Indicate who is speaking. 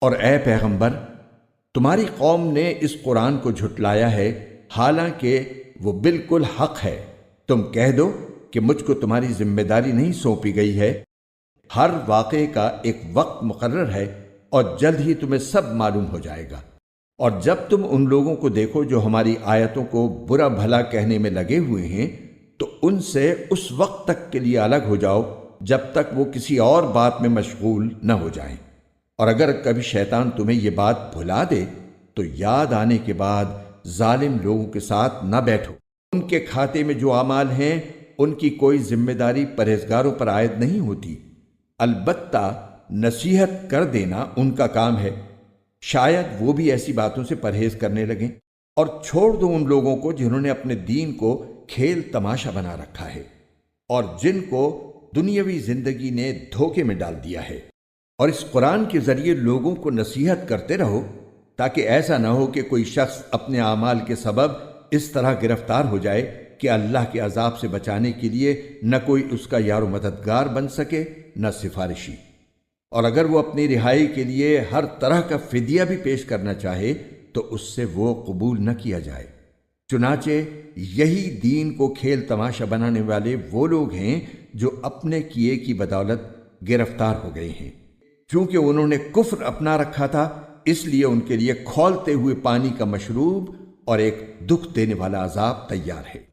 Speaker 1: اور اے پیغمبر، تمہاری قوم نے اس قرآن کو جھٹلایا ہے، حالانکہ وہ بالکل حق ہے۔ تم کہہ دو کہ مجھ کو تمہاری ذمہ داری نہیں سونپی گئی ہے۔ ہر واقعے کا ایک وقت مقرر ہے اور جلد ہی تمہیں سب معلوم ہو جائے گا۔ اور جب تم ان لوگوں کو دیکھو جو ہماری آیتوں کو برا بھلا کہنے میں لگے ہوئے ہیں، تو ان سے اس وقت تک کے لیے الگ ہو جاؤ جب تک وہ کسی اور بات میں مشغول نہ ہو جائیں۔ اور اگر کبھی شیطان تمہیں یہ بات بھلا دے تو یاد آنے کے بعد ظالم لوگوں کے ساتھ نہ بیٹھو۔ ان کے کھاتے میں جو اعمال ہیں ان کی کوئی ذمہ داری پرہیزگاروں پر عائد نہیں ہوتی، البتہ نصیحت کر دینا ان کا کام ہے۔ شاید وہ بھی ایسی باتوں سے پرہیز کرنے لگیں۔ اور چھوڑ دو ان لوگوں کو جنہوں نے اپنے دین کو کھیل تماشا بنا رکھا ہے اور جن کو دنیاوی زندگی نے دھوکے میں ڈال دیا ہے۔ اور اس قرآن کے ذریعے لوگوں کو نصیحت کرتے رہو تاکہ ایسا نہ ہو کہ کوئی شخص اپنے اعمال کے سبب اس طرح گرفتار ہو جائے کہ اللہ کے عذاب سے بچانے کے لیے نہ کوئی اس کا یار و مددگار بن سکے نہ سفارشی۔ اور اگر وہ اپنی رہائی کے لیے ہر طرح کا فدیہ بھی پیش کرنا چاہے تو اس سے وہ قبول نہ کیا جائے۔ چنانچہ یہی دین کو کھیل تماشا بنانے والے وہ لوگ ہیں جو اپنے کیے کی بدولت گرفتار ہو گئے ہیں۔ چونکہ انہوں نے کفر اپنا رکھا تھا، اس لیے ان کے لیے کھولتے ہوئے پانی کا مشروب اور ایک دکھ دینے والا عذاب تیار ہے۔